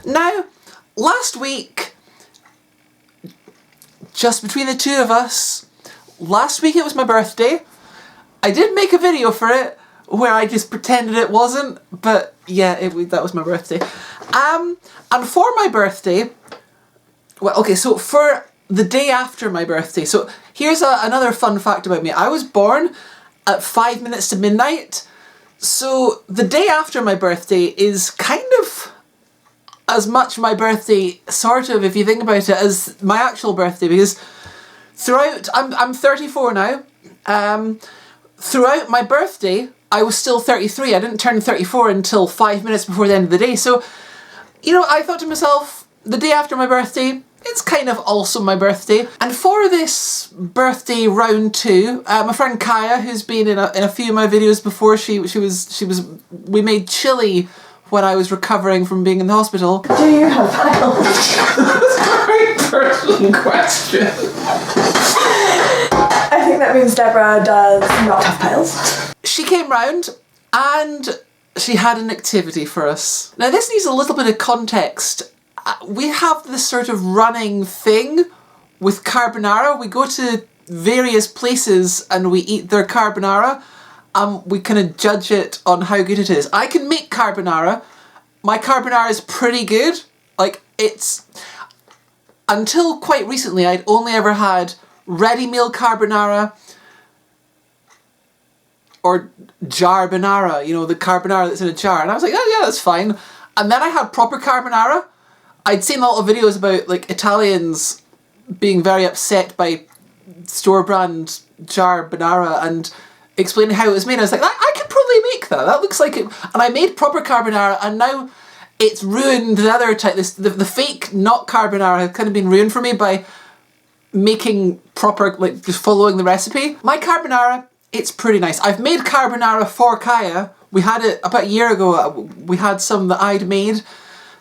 Now, last week, just between the two of us, last week it was my birthday. I did make a video for it where I just pretended it wasn't, but yeah, that was my birthday. And for my birthday, well, okay, so for the day after my birthday, so here's another fun fact about me. I was born at 5 minutes to midnight, so the day after my birthday is kind of as much my birthday, sort of, if you think about it, as my actual birthday, because throughout, I'm 34 now, throughout my birthday, I was still 33. I didn't turn 34 until 5 minutes before the end of the day. So, you know, I thought to myself, the day after my birthday, it's kind of also my birthday. And for this birthday round two, my friend Kaya, who's been in a few of my videos before, we made chili when I was recovering from being in the hospital. Do you have piles? That's a very personal question. I think that means Deborah does not have piles. She came round and she had an activity for us. Now this needs a little bit of context. We have this sort of running thing with carbonara. We go to various places and we eat their carbonara. We kind of judge it on how good it is. I can make carbonara. My carbonara is pretty good. Like, it's... Until quite recently, I'd only ever had ready meal carbonara or jarbonara, you know, the carbonara that's in a jar. And I was like, oh yeah, that's fine. And then I had proper carbonara. I'd seen a lot of videos about, like, Italians being very upset by store brand jarbonara and explaining how it was made. I was like, I could probably make that. That looks like it. And I made proper carbonara, and now it's ruined the other type. The fake not carbonara has kind of been ruined for me by making proper, like, just following the recipe. My carbonara, it's pretty nice. I've made carbonara for Kaya. We had it about a year ago. We had some that I'd made,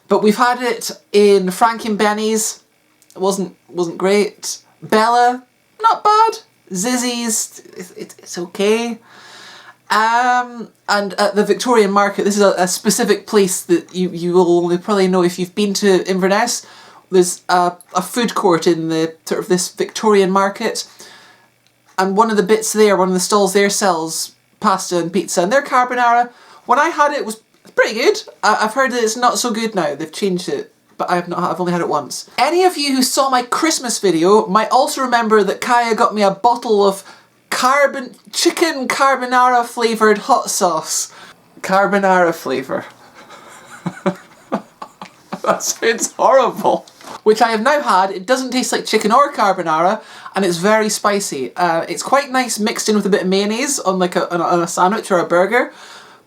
but we've had it in Frankie and Benny's. It wasn't great. Bella, not bad. Zizzy's, it's okay. And at the Victorian Market, this is a specific place that you will only probably know if you've been to Inverness. There's a food court in the sort of this Victorian Market, and one of the bits there, one of the stalls there sells pasta and pizza, and their carbonara, when I had it, was pretty good. I've heard that it's not so good now. They've changed it. But I've only had it once. Any of you who saw my Christmas video might also remember that Kaya got me a bottle of chicken carbonara flavoured hot sauce. Carbonara flavour. That sounds horrible. Which I have now had. It doesn't taste like chicken or carbonara, and it's very spicy. It's quite nice mixed in with a bit of mayonnaise on like on a sandwich or a burger,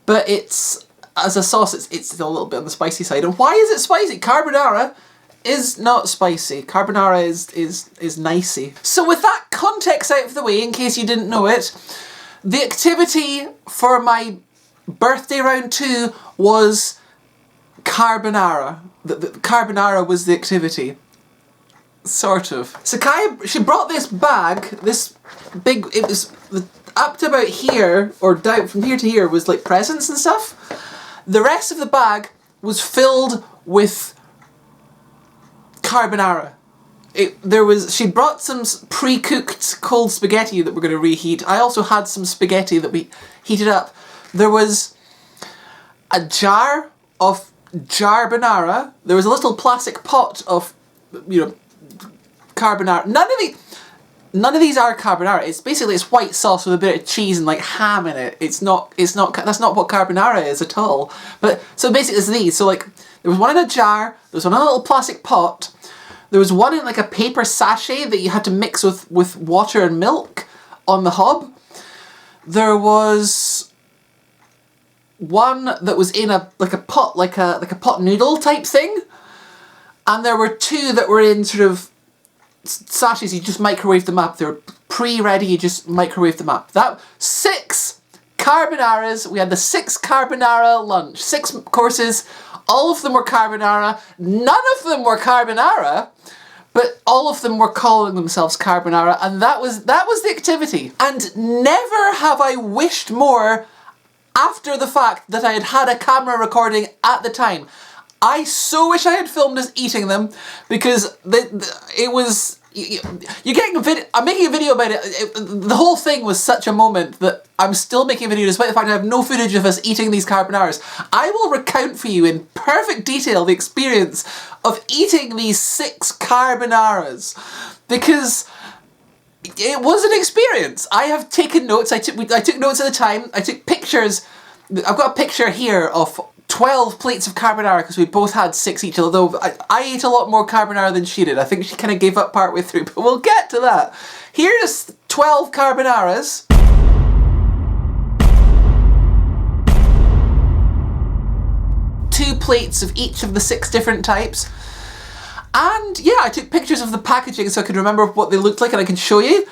but it's... As a sauce, it's a little bit on the spicy side. And why is it spicy? Carbonara is not spicy. Carbonara is nicey. So with that context out of the way, in case you didn't know it, the activity for my birthday round two was carbonara. The carbonara was the activity. Sort of. So Kaya, she brought this bag, this big, it was up to about here, or down from here to here was like presents and stuff. The rest of the bag was filled with carbonara. She brought some pre-cooked cold spaghetti that we're going to reheat. I also had some spaghetti that we heated up. There was a jar of jarbonara. There was a little plastic pot of, you know, carbonara. None of these are carbonara. It's white sauce with a bit of cheese and like ham in it. That's not what carbonara is at all. But so basically it's these. So like there was one in a jar, there was one in a little plastic pot, there was one in like a paper sachet that you had to mix with water and milk on the hob. There was one that was in a pot, like a pot noodle type thing. And there were two that were in sort of sachets. You just microwave them up. They're pre-ready, you just microwave them up. That 6 carbonaras. We had the 6 carbonara lunch. 6 courses. All of them were carbonara. None of them were carbonara, but all of them were calling themselves carbonara, and that was the activity. And never have I wished more after the fact that I had had a camera recording at the time. I so wish I had filmed us eating them, because it was... You're getting a video. I'm making a video about it. The whole thing was such a moment that I'm still making a video despite the fact I have no footage of us eating these carbonaras. I will recount for you in perfect detail the experience of eating these 6 carbonaras, because it was an experience. I have taken notes. I took notes at the time. I took pictures. I've got a picture here of 12 plates of carbonara because we both had 6 each, although I ate a lot more carbonara than she did. I think she kind of gave up partway through, but we'll get to that. Here's 12 carbonaras. Two plates of each of the 6 different types. And yeah, I took pictures of the packaging so I could remember what they looked like and I can show you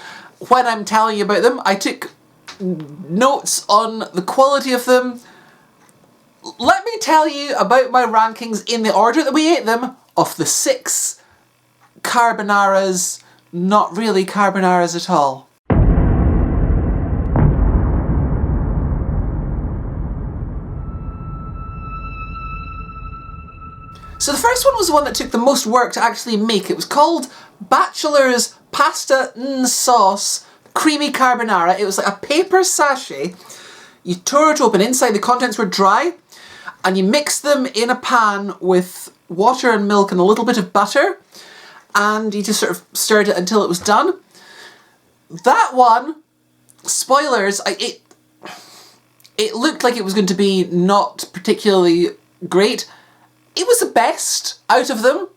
when I'm telling you about them. I took notes on the quality of them. Let me tell you about my rankings in the order that we ate them of the 6 carbonaras, not really carbonaras at all. So the first one was the one that took the most work to actually make. It was called Bachelor's Pasta Sauce Creamy Carbonara. It was like a paper sachet. You tore it open. Inside the contents were dry. And you mix them in a pan with water and milk and a little bit of butter, and you just sort of stirred it until it was done. That one, spoilers, it looked like it was going to be not particularly great. It was the best out of them.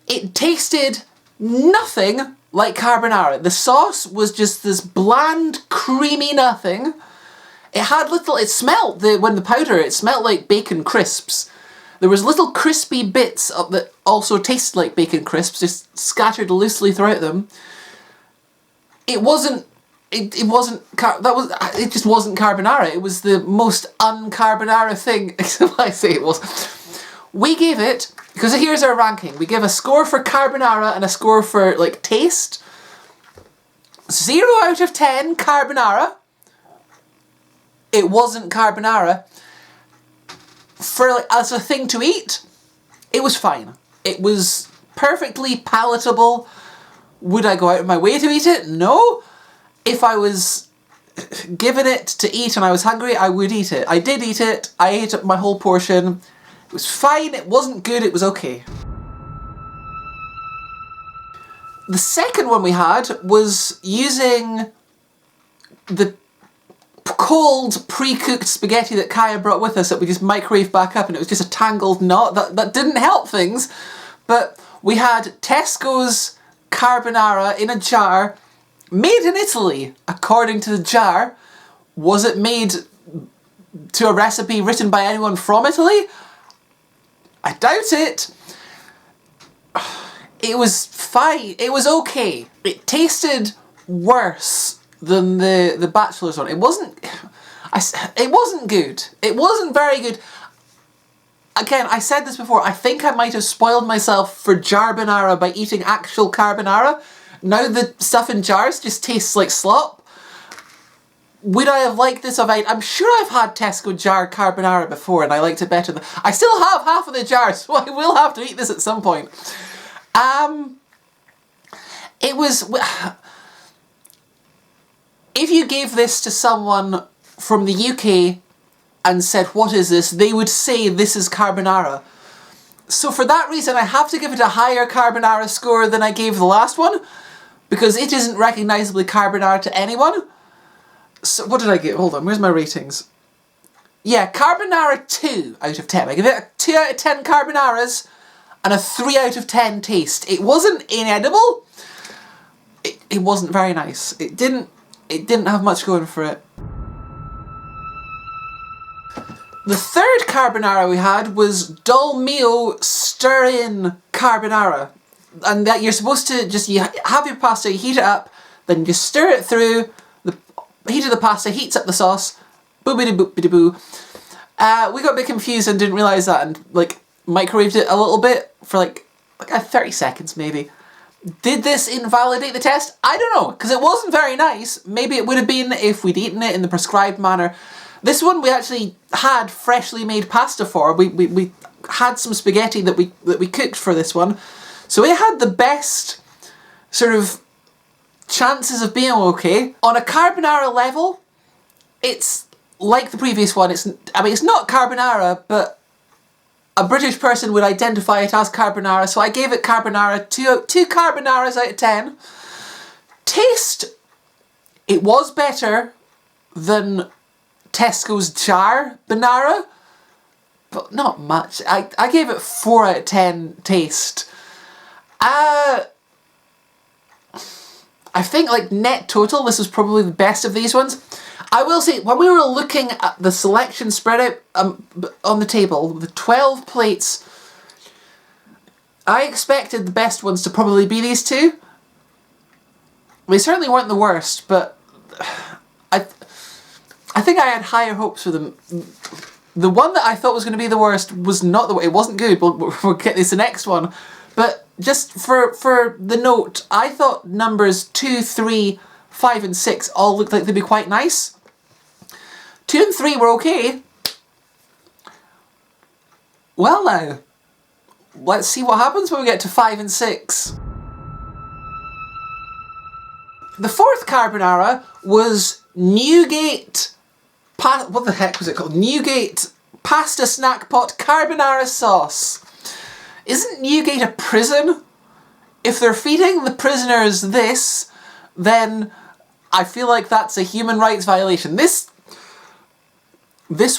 It tasted nothing like carbonara. The sauce was just this bland, creamy nothing. It had little, it smelled, when the powder, it smelled like bacon crisps. There was little crispy bits that also tasted like bacon crisps, just scattered loosely throughout them. It just wasn't carbonara. It was the most un-carbonara thing, I say it was. We gave it, because here's our ranking, we gave a score for carbonara and a score for, like, taste. 0 out of 10 carbonara. It wasn't carbonara. For like, as a thing to eat, it was fine. It was perfectly palatable. Would I go out of my way to eat it? No. If I was given it to eat and I was hungry, I would eat it. I did eat it. I ate up my whole portion. It was fine. It wasn't good. It was okay. The second one we had was using the cold, pre-cooked spaghetti that Kaya brought with us that we just microwaved back up, and it was just a tangled knot. That didn't help things, but we had Tesco's carbonara in a jar, made in Italy, according to the jar. Was it made to a recipe written by anyone from Italy? I doubt it. It was fine. It was okay. It tasted worse than the Bachelor's one. It wasn't good. It wasn't very good. Again, I said this before, I think I might have spoiled myself for jarbonara by eating actual carbonara. Now the stuff in jars just tastes like slop. Would I have liked this? I'm sure I've had Tesco jar carbonara before and I liked it better than... I still have half of the jar, so I will have to eat this at some point. It was... If you gave this to someone from the UK and said, what is this? They would say this is carbonara. So for that reason, I have to give it a higher carbonara score than I gave the last one, because it isn't recognisably carbonara to anyone. So what did I give? Hold on, where's my ratings? Yeah, carbonara 2 out of 10. I give it a 2 out of 10 carbonaras and a 3 out of 10 taste. It wasn't inedible. It wasn't very nice. It didn't have much going for it. The third carbonara we had was Dolmio stir-in carbonara. And that you're supposed to just, you have your pasta, you heat it up, then you stir it through, the heat of the pasta heats up the sauce, boopity-boopity-boo. We got a bit confused and didn't realise that, and like microwaved it a little bit for like 30 seconds maybe. Did this invalidate the test? I don't know, because it wasn't very nice. Maybe it would have been if we'd eaten it in the prescribed manner. This one we actually had freshly made pasta for. We had some spaghetti that we cooked for this one. So it had the best sort of chances of being okay. On a carbonara level, it's like the previous one. It's not carbonara, but a British person would identify it as carbonara, so I gave it carbonara, two carbonaras out of 10. Taste, it was better than Tesco's jar banara, but not much. I gave it 4 out of 10 taste. I think like net total, this was probably the best of these ones. I will say, when we were looking at the selection spread out on the table, the 12 plates, I expected the best ones to probably be these two. They certainly weren't the worst, but I think I had higher hopes for them. The one that I thought was going to be the worst was not the way. It wasn't good. We'll get this the next one. But just for the note, I thought numbers 2, 3, 5 and 6 all looked like they'd be quite nice. 2 and 3 were okay. Well now, let's see what happens when we get to 5 and 6. The fourth carbonara was Newgate, what the heck was it called? Newgate Pasta Snack Pot Carbonara Sauce. Isn't Newgate a prison? If they're feeding the prisoners this, then I feel like that's a human rights violation. This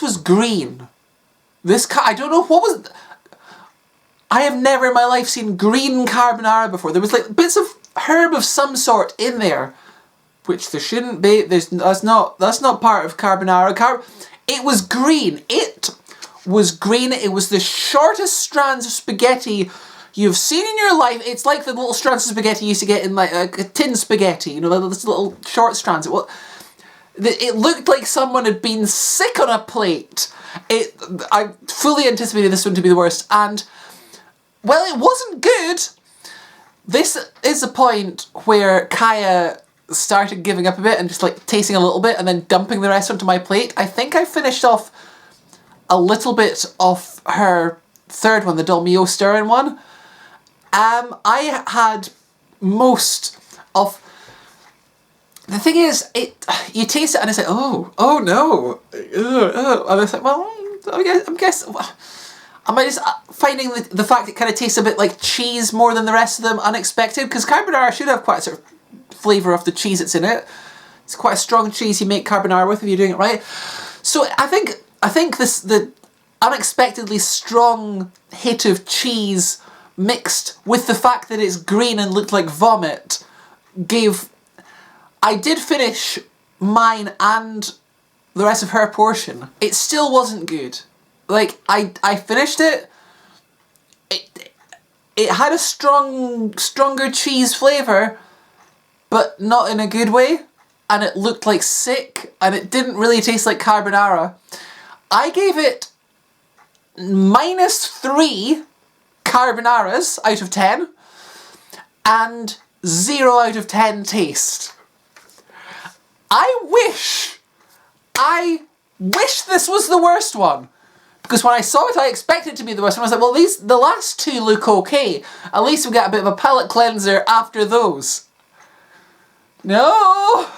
was green. I don't know what was... I have never in my life seen green carbonara before. There was like bits of herb of some sort in there, which there shouldn't be. That's not part of carbonara. It was green. It was green. It was the shortest strands of spaghetti you've seen in your life. It's like the little strands of spaghetti you used to get in like a tin spaghetti. You know, those little short strands. It looked like someone had been sick on a plate. I fully anticipated this one to be the worst, and well, it wasn't good. This is the point where Kaya started giving up a bit and just like tasting a little bit and then dumping the rest onto my plate. I think I finished off a little bit of her third one, the Dolmio stirring one. I had most of... The thing is, you taste it and it's like, oh no. And it's like, well, I guess am I just finding the fact it kind of tastes a bit like cheese more than the rest of them unexpected? Because carbonara should have quite a sort of flavour of the cheese that's in it. It's quite a strong cheese you make carbonara with if you're doing it right. So I think the unexpectedly strong hit of cheese mixed with the fact that it's green and looked like vomit gave... I did finish mine and the rest of her portion. It still wasn't good. Like, I finished it. It had a stronger cheese flavour, but not in a good way. And it looked like sick, and it didn't really taste like carbonara. I gave it -3 carbonaras out of 10, and 0 out of 10 taste. I wish this was the worst one. Because when I saw it, I expected it to be the worst one. I was like, well, the last two look okay. At least we get a bit of a palate cleanser after those. No!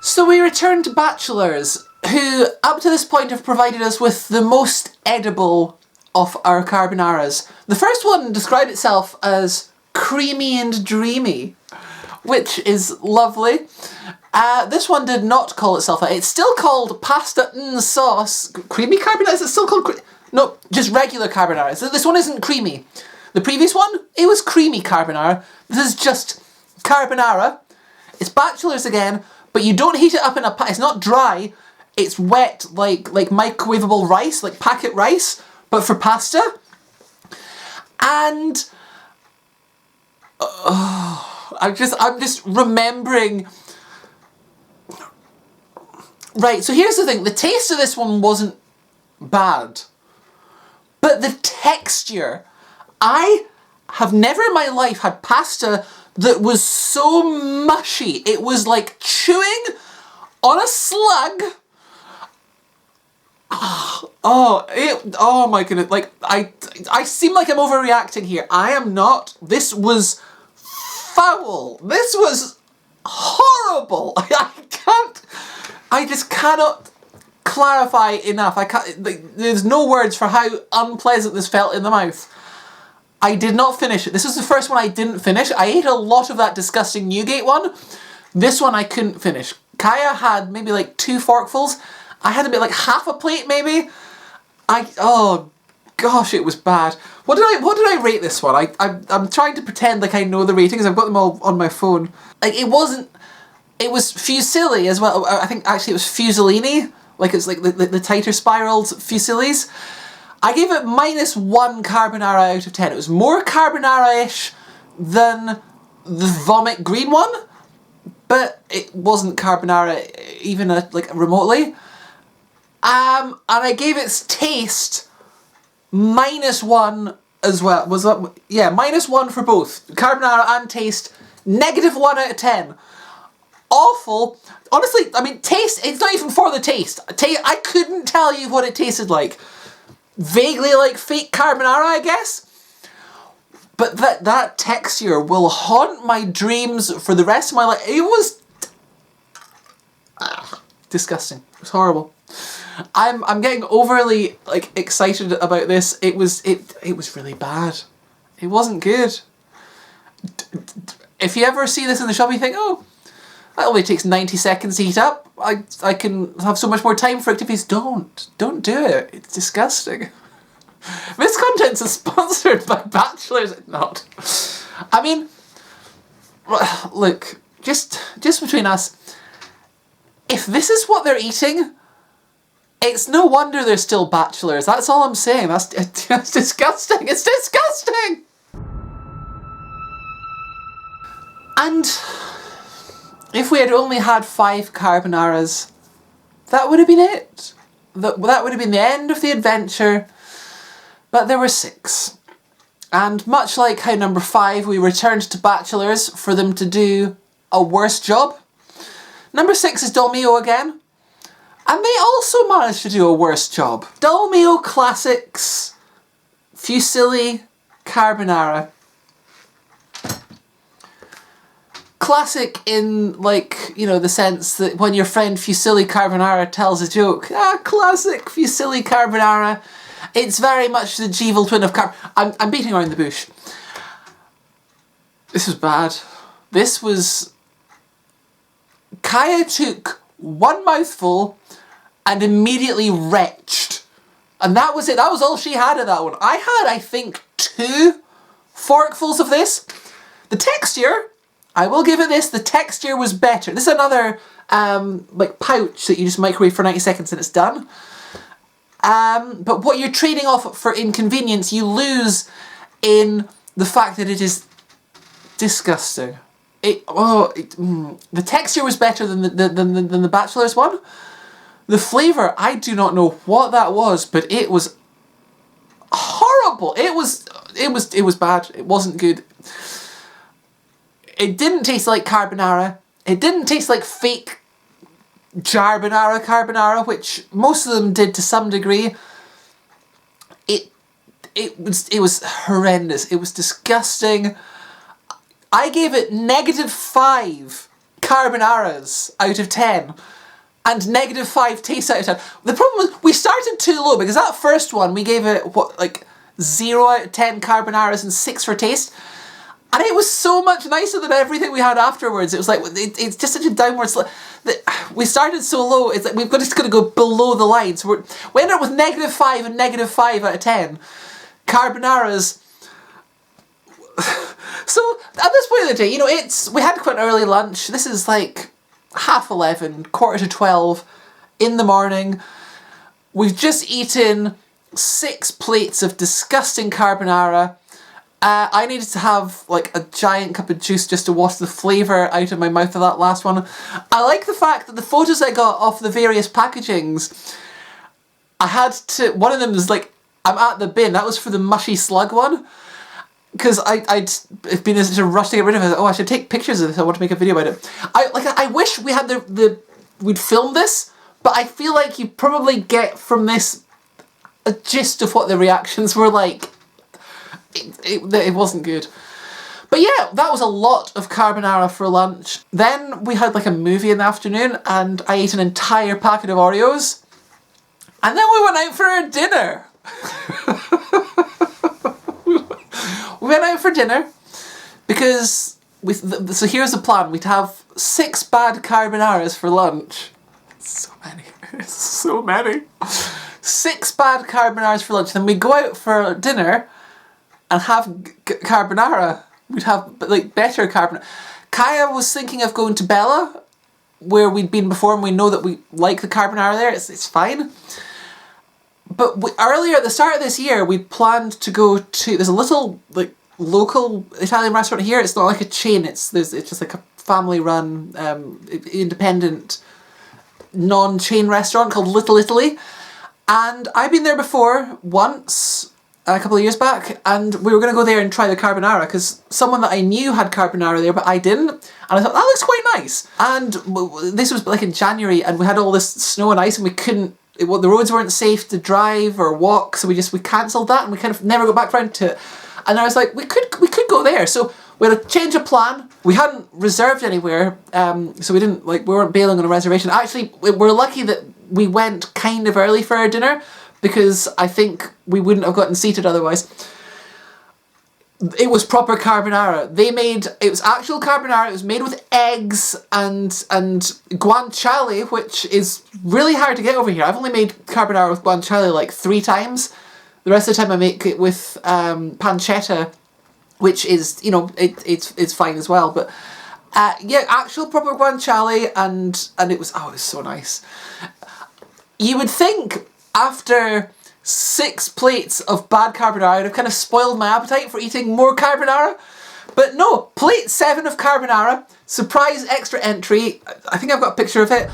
So we return to Bachelors, who up to this point have provided us with the most edible of our carbonaras. The first one described itself as creamy and dreamy, which is lovely. This one did not call itself that. It's still called pasta sauce. Creamy carbonara? Is it still called no, just regular carbonara. So this one isn't creamy. The previous one, it was creamy carbonara. This is just carbonara. It's Bachelors again, but you don't heat it up in a pot. It's not dry. It's wet like microwavable rice, like packet rice, but for pasta. And I'm just remembering. Right, so here's the thing. The taste of this one wasn't bad. But the texture, I have never in my life had pasta that was so mushy. It was like chewing on a slug Oh my goodness, like, I seem like I'm overreacting here. I am not. This was foul. This was horrible. I just cannot clarify enough. I can't, like, there's no words for how unpleasant this felt in the mouth. I did not finish it. This was the first one I didn't finish. I ate a lot of that disgusting Newgate one. This one I couldn't finish. Kaya had maybe like 2 forkfuls. I had a bit like half a plate maybe. Oh gosh, it was bad. What did I rate this one? I'm trying to pretend like I know the ratings. I've got them all on my phone. Like, it was fusilli as well. I think actually it was fusellini. Like, it's like the tighter spiraled fusillis. I gave it -1 carbonara out of 10. It was more carbonara-ish than the vomit green one, but it wasn't carbonara even like remotely. And I gave its taste -1 as well. Was that, yeah, -1 for both carbonara and taste. -1 out of 10. Awful. Honestly, I mean, taste. It's not even for the taste. I couldn't tell you what it tasted like. Vaguely like fake carbonara, I guess. But that texture will haunt my dreams for the rest of my life. It was disgusting. It was horrible. I'm getting overly like excited about this. It was really bad. It wasn't good. If you ever see this in the shop, you think, oh, that only takes 90 seconds to heat up. I can have so much more time for activities. Don't do it. It's disgusting. This content's sponsored by Bachelors. Not. I mean, look, just between us, if this is what they're eating, it's no wonder they're still bachelors. That's all I'm saying. That's disgusting. It's disgusting. And if we had only had 5 carbonaras, that would have been it. That would have been the end of the adventure. But there were 6. And much like how number 5, we returned to bachelors for them to do a worse job, number 6 is Dolmio again. And they also managed to do a worse job. Dolmio Classics Fusilli Carbonara. Classic in, like, you know, the sense that when your friend Fusilli Carbonara tells a joke, classic Fusilli Carbonara. It's very much the evil twin of I'm beating around the bush. This was bad. This was... Kaya took 1 mouthful and immediately retched. And that was it. That was all she had of that one. I had, I think, 2 forkfuls of this. The texture, I will give it this, the texture was better. This is another like pouch that you just microwave for 90 seconds and it's done. But what you're trading off for inconvenience, you lose in the fact that it is disgusting. The texture was better than the Bachelor's one. The flavour, I do not know what that was, but it was horrible. It was bad. It wasn't good. It didn't taste like carbonara. It didn't taste like fake carbonara, which most of them did to some degree. It was horrendous. It was disgusting. I gave it -5 carbonaras out of 10. And -5 tastes out of 10. The problem was we started too low because that first one we gave it like 0 out of 10 carbonaras and 6 for taste. And it was so much nicer than everything we had afterwards. It was like, it's just such a downward slope. We started so low, it's like we've just got to go below the line. So we ended up with -5 and -5 out of 10 carbonaras. So at this point of the day, you know, we had quite an early lunch. This is like 11:30, 11:45 in the morning. We've just eaten 6 plates of disgusting carbonara. I needed to have like a giant cup of juice just to wash the flavour out of my mouth of that last one. I like the fact that the photos I got off the various packagings, I had to, one of them was like, I'm at the bin, that was for the mushy slug one. Because I'd been sort of rushed to get rid of it. Oh, I should take pictures of this, I want to make a video about it. I wish we had we'd filmed this, But I feel like you probably get from this a gist of what the reactions were like. It wasn't good. But yeah, that was a lot of carbonara for lunch. Then we had like a movie in the afternoon and I ate an entire packet of Oreos. And then we went out for our dinner. We went out for dinner because so here's the plan. We'd have 6 bad carbanaras for lunch. So many. It's so many. 6 bad carbanaras for lunch. Then we'd go out for dinner and have carbonara. We'd have like better carbonara. Kaya was thinking of going to Bella, where we'd been before, and we know that we like the carbonara there. It's fine. But earlier at the start of this year, we planned to go to. There's a little like local Italian restaurant here. It's not like a chain. It's just like a family-run, independent, non-chain restaurant called Little Italy. And I've been there before once. A couple of years back, and we were going to go there and try the carbonara because someone that I knew had carbonara there but I didn't, and I thought that looks quite nice. And this was like in January and we had all this snow and ice and we couldn't, the roads weren't safe to drive or walk, so we cancelled that and we kind of never got back around to it. And I was like, we could go there. So we had a change of plan. We hadn't reserved anywhere, so we weren't bailing on a reservation. Actually, we're lucky that we went kind of early for our dinner, because I think we wouldn't have gotten seated otherwise. It was proper carbonara. It was actual carbonara. It was made with eggs and guanciale, which is really hard to get over here. I've only made carbonara with guanciale like 3 times. The rest of the time I make it with pancetta, which is, it's fine as well. But yeah, actual proper guanciale, and it was so nice. You would think after 6 plates of bad carbonara, I'd have kind of spoiled my appetite for eating more carbonara. But no, plate 7 of carbonara, surprise extra entry. I think I've got a picture of it.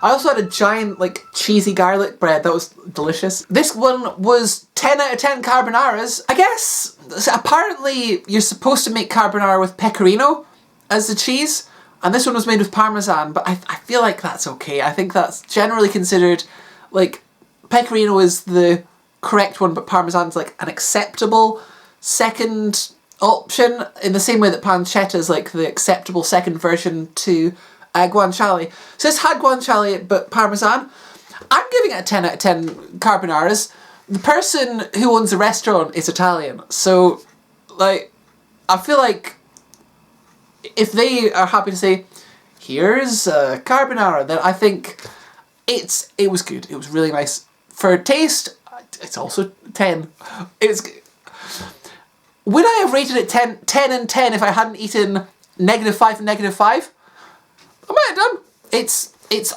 I also had a giant, cheesy garlic bread. That was delicious. This one was 10 out of 10 carbonaras. I guess, apparently, you're supposed to make carbonara with pecorino as the cheese. And this one was made with Parmesan, but I feel like that's okay. I think that's generally considered, pecorino is the correct one, but Parmesan's an acceptable second option, in the same way that pancetta is the acceptable second version to guanciale. So this had guanciale, but Parmesan. I'm giving it a 10 out of 10 carbonaras. The person who owns the restaurant is Italian, so, I feel like if they are happy to say, here's carbonara, then I think it was good. It was really nice. For taste, it's also 10. Would I have rated it 10 and 10 if I hadn't eaten -5 and -5? I might have done.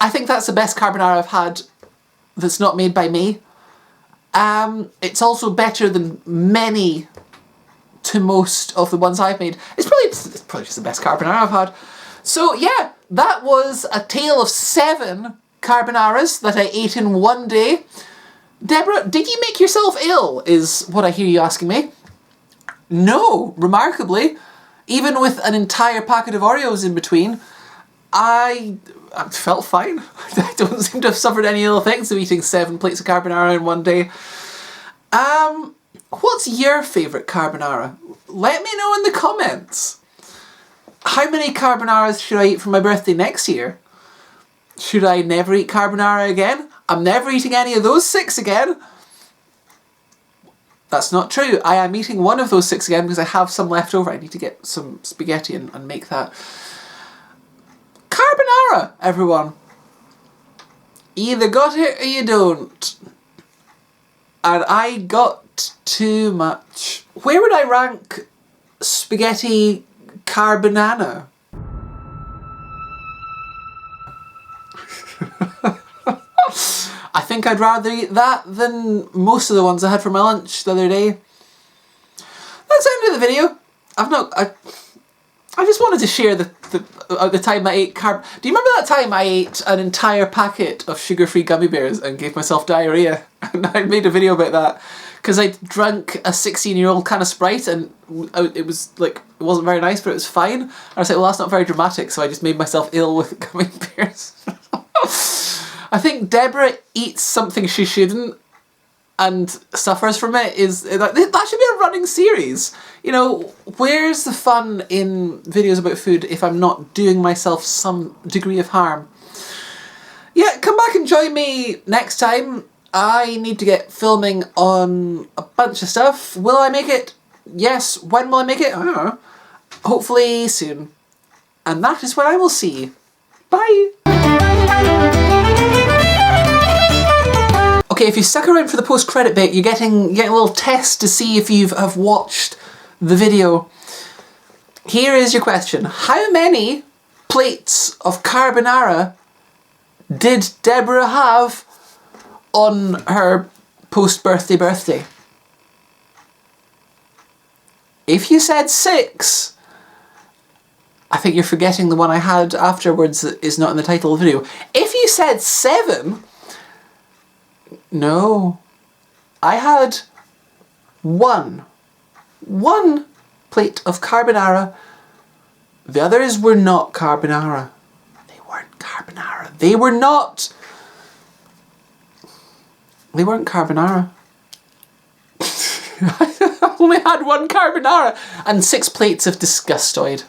I think that's the best carbonara I've had that's not made by me. It's also better than many to most of the ones I've made. It's probably just the best carbonara I've had. So yeah, that was a tale of 7 carbonaras that I ate in one day. Deborah, did you make yourself ill, is what I hear you asking me. No, remarkably, even with an entire packet of Oreos in between, I felt fine. I don't seem to have suffered any ill effects of eating 7 plates of carbonara in one day. What's your favourite carbonara? Let me know in the comments. How many carbonaras should I eat for my birthday next year? Should I never eat carbonara again? I'm never eating any of those 6 again. That's not true. I am eating one of those 6 again because I have some left over. I need to get some spaghetti and make that. Carbonara, everyone. You either got it or you don't. And I got too much. Where would I rank spaghetti carbonara? I think I'd rather eat that than most of the ones I had for my lunch the other day. That's the end of the video. I just wanted to share the time I ate Do you remember that time I ate an entire packet of sugar-free gummy bears and gave myself diarrhea? And I made a video about that. because I drank a 16-year-old can of Sprite and it was like, it wasn't very nice, but it was fine. And I was like, well, that's not very dramatic, so I just made myself ill with gummy bears. I think Deborah eats something she shouldn't and suffers from it. That should be a running series. You know, where's the fun in videos about food if I'm not doing myself some degree of harm? Yeah, come back and join me next time. I need to get filming on a bunch of stuff. Will I make it? Yes. When will I make it? I don't know. Hopefully soon. And that is when I will see you. Bye! Okay, if you stuck around for the post-credit bit, you're getting a little test to see if you have watched the video. Here is your question. How many plates of carbonara did Deborah have on her post-birthday? If you said 6, I think you're forgetting the one I had afterwards that is not in the title of the video. If you said 7, no. I had 1 plate of carbonara. The others were not carbonara. They weren't carbonara. They weren't carbonara. I only had 1 carbonara and 6 plates of disgustoid.